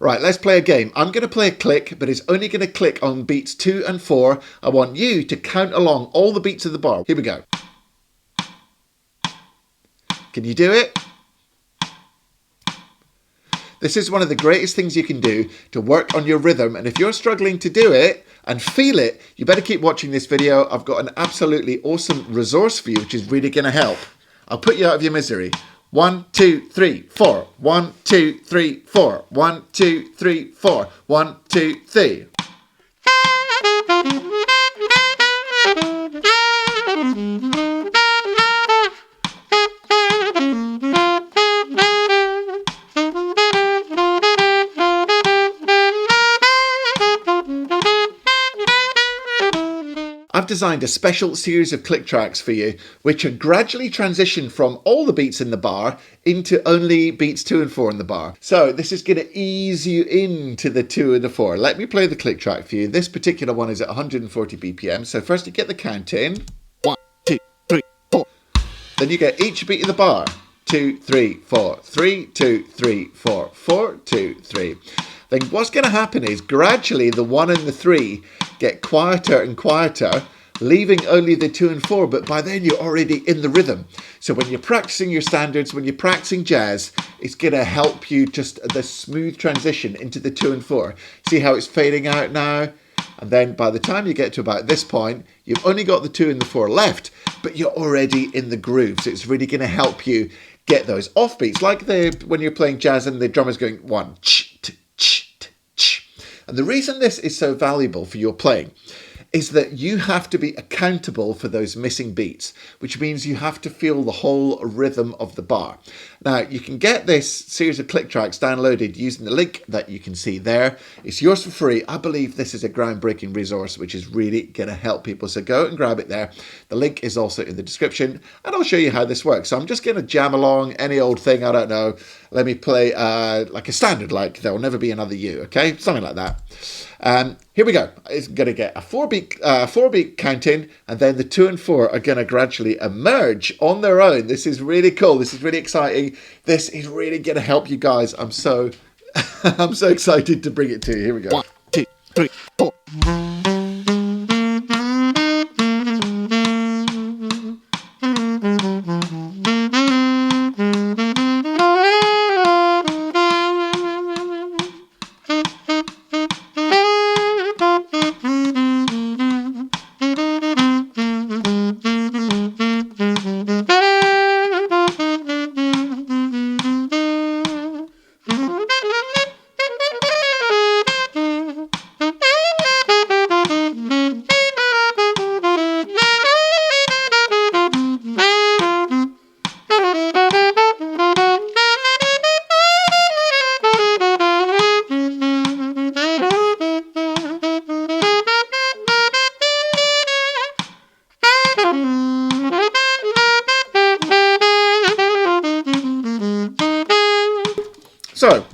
Right, let's play a game. I'm going to play a click, but it's only going to click on beats 2 and 4. I want you to count along all the beats of the bar. Here we go. Can you do it? This is one of the greatest things you can do to work on your rhythm. And if you're struggling to do it and feel it, you better keep watching this video. I've got an absolutely awesome resource for you, which is really going to help. I'll put you out of your misery. 1, 2, 3, 4. 1, 2, 3, 4. 1, 2, 3, 4. 1, 2, 3. I've designed a special series of click tracks for you, which are gradually transitioned from all the beats in the bar into only beats 2 and 4 in the bar. So this is going to ease you into the 2 and the 4. Let me play the click track for you. This particular one is at 140 BPM. So first you get the count in. 1, 2, 3, 4. Then you get each beat of the bar. 2, 3, 4, 3, 2, 3, 4, 4, 2, 3. Then what's going to happen is gradually the 1 and the 3 get quieter and quieter, leaving only the 2 and 4, but by then you're already in the rhythm. So when you're practicing your standards, when you're practicing jazz, it's going to help you just the smooth transition into the 2 and 4. See how it's fading out now? And then by the time you get to about this point, you've only got the 2 and the 4 left, but you're already in the groove. So it's really going to help you get those offbeats, like when you're playing jazz and the drummer's going 1, ch, t, ch, t, ch. And the reason this is so valuable for your playing is that you have to be accountable for those missing beats, which means you have to feel the whole rhythm of the bar. Now, you can get this series of click tracks downloaded using the link that you can see there. It's yours for free. I believe this is a groundbreaking resource, which is really going to help people. So go and grab it there. The link is also in the description, and I'll show you how this works. So I'm just going to jam along any old thing, I don't know. Let me play like a standard, like There Will Never Be Another You, okay? Something like that. Here we go. It's going to get a 4-beat count in, and then the 2 and 4 are going to gradually emerge on their own. This is really cool. This is really exciting. This is really going to help you guys. I'm so I'm so excited to bring it to you. Here we go. 1, 2, 3, 4. So,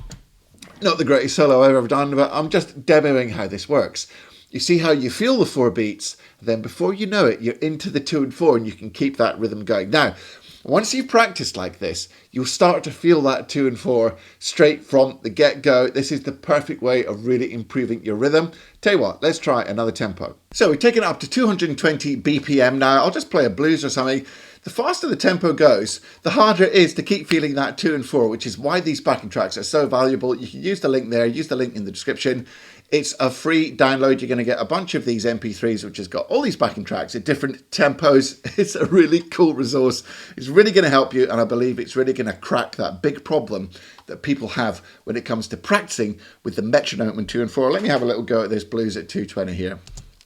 not the greatest solo I've ever done, but I'm just demoing how this works. You see how you feel the 4 beats, then before you know it, you're into the 2 and 4, and you can keep that rhythm going. Now, once you've practiced like this, you'll start to feel that 2 and 4 straight from the get-go. This is the perfect way of really improving your rhythm. Tell you what, let's try another tempo. So we've taken it up to 220 BPM now. I'll just play a blues or something. The faster the tempo goes, the harder it is to keep feeling that 2 and 4, which is why these backing tracks are so valuable. You can use the link there, use the link in the description. It's a free download. You're going to get a bunch of these MP3s, which has got all these backing tracks at different tempos. It's a really cool resource. It's really going to help you, and I believe it's really going to crack that big problem that people have when it comes to practicing with the metronome in 2 and 4. Let me have a little go at this blues at 220 here.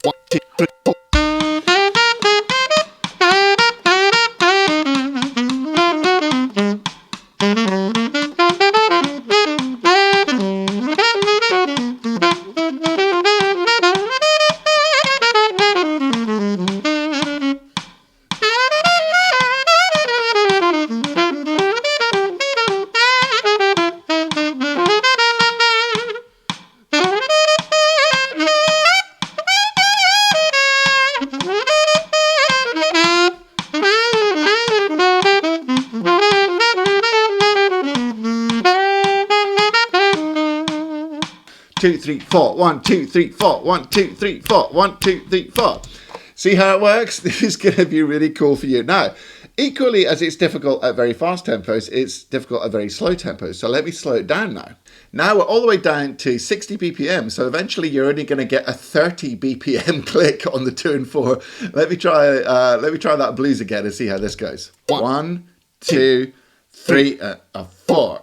1, 2, 3, 4. 2, 3, 4, 1, 2, 3, 4, 1, 2, 3, 4, 1, 2, 3, 4. See how it works? This is going to be really cool for you. Now, equally as it's difficult at very fast tempos, it's difficult at very slow tempos. So let me slow it down now. Now we're all the way down to 60 BPM. So eventually you're only going to get a 30 BPM click on the 2 and 4. Let me try that blues again and see how this goes. 1, 2, 3, 4.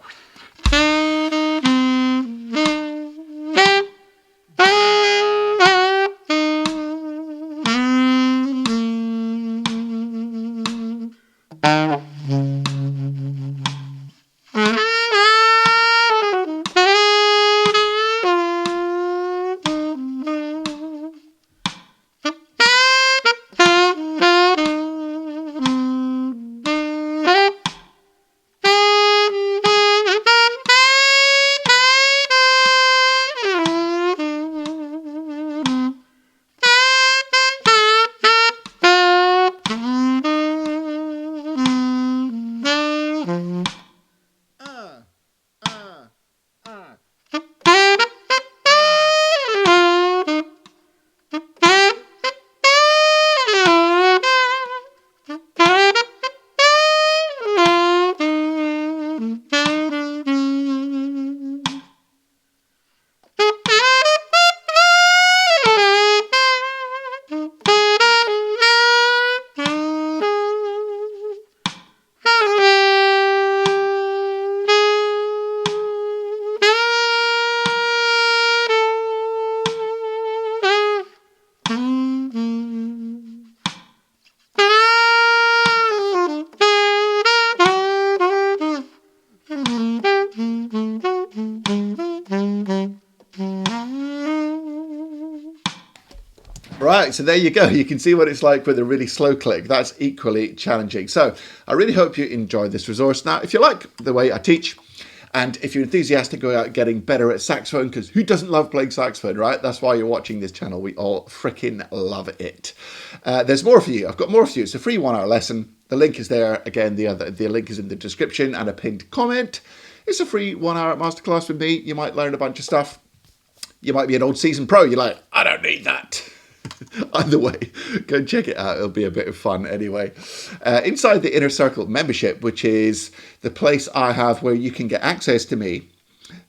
Right, so there you go. You can see what it's like with a really slow click. That's equally challenging. So I really hope you enjoyed this resource. Now, if you like the way I teach, and if you're enthusiastic about getting better at saxophone, because who doesn't love playing saxophone, right? That's why you're watching this channel. We all freaking love it. There's more for you. I've got more for you. It's a free 1 hour lesson. The link is there. Again, the link is in the description and a pinned comment. It's a free 1 hour masterclass with me. You might learn a bunch of stuff. You might be an old seasoned pro. You're like, I don't need that. Either way, go and check it out. It'll be a bit of fun anyway. Inside the Inner Circle membership, which is the place I have where you can get access to me,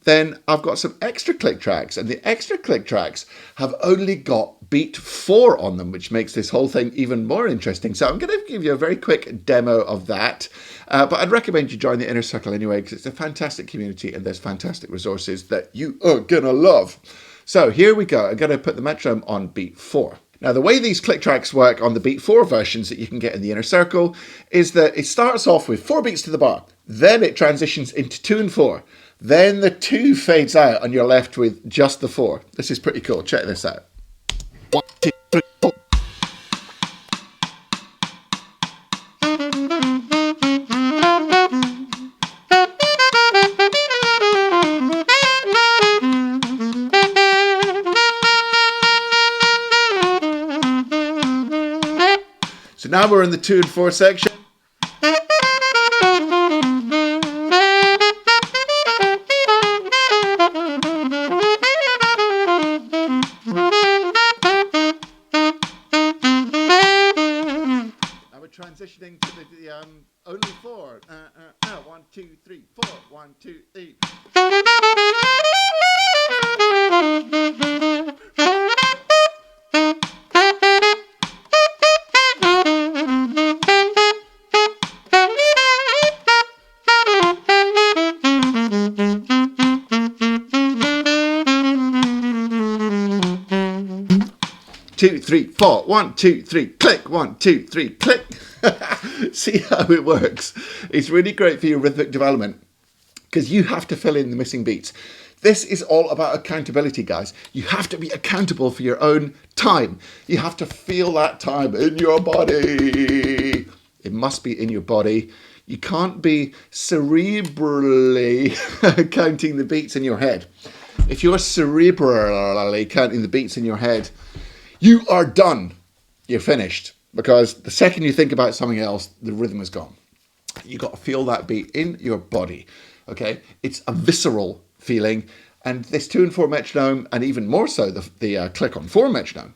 then I've got some extra click tracks, and the extra click tracks have only got beat 4 on them, which makes this whole thing even more interesting. So I'm going to give you a very quick demo of that, but I'd recommend you join the Inner Circle anyway, because it's a fantastic community and there's fantastic resources that you are going to love. So here we go. I'm going to put the metronome on beat 4. Now, the way these click tracks work on the beat 4 versions that you can get in the Inner Circle is that it starts off with 4 beats to the bar. Then it transitions into 2 and 4. Then the 2 fades out and you're left with just the 4. This is pretty cool. Check this out. 1, 2, 3, 4. So now we're in the 2 and 4 section. Now we're transitioning to the only 4. 1, 2, 3, 4. 1, 2, 3. Two, 3, 4. 1, 2, 3, click. 1, 2, 3, click. See how it works? It's really great for your rhythmic development because you have to fill in the missing beats. This is all about accountability, guys. You have to be accountable for your own time. You have to feel that time in your body. It must be in your body. You can't be cerebrally counting the beats in your head. If you're cerebrally counting the beats in your head, you are done. You're finished. Because the second you think about something else, the rhythm is gone. You got to feel that beat in your body. Okay? It's a visceral feeling. And this 2 and 4 metronome, and even more so the click on 4 metronome,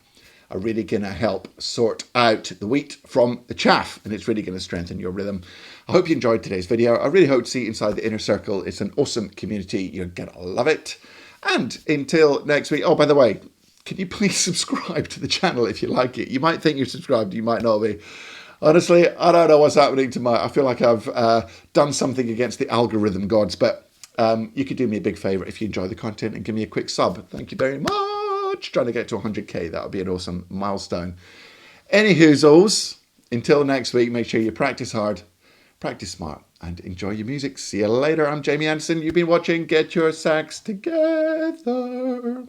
are really going to help sort out the wheat from the chaff, and it's really going to strengthen your rhythm. I hope you enjoyed today's video. I really hope to see you inside the inner circle. It's an awesome community. You're going to love it. And until next week, oh, by the way, can you please subscribe to the channel if you like it? You might think you're subscribed, you might not be. Honestly, I don't know what's happening to I feel like I've done something against the algorithm gods, but you could do me a big favor if you enjoy the content and give me a quick sub. Thank you very much. Trying to get to 100k, that would be an awesome milestone. Anywhoozles, until next week, make sure you practice hard, practice smart, and enjoy your music. See you later. I'm Jamie Anderson. You've been watching Get Your Sax Together.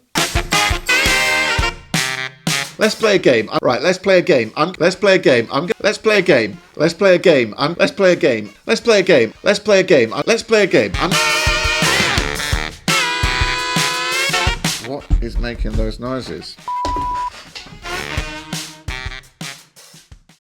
Let's play a game. Right, let's play a game. Let's play a game. Let's play a game. Let's play a game. Let's play a game. Let's play a game. Let's play a game. Let's play a game. What is making those noises?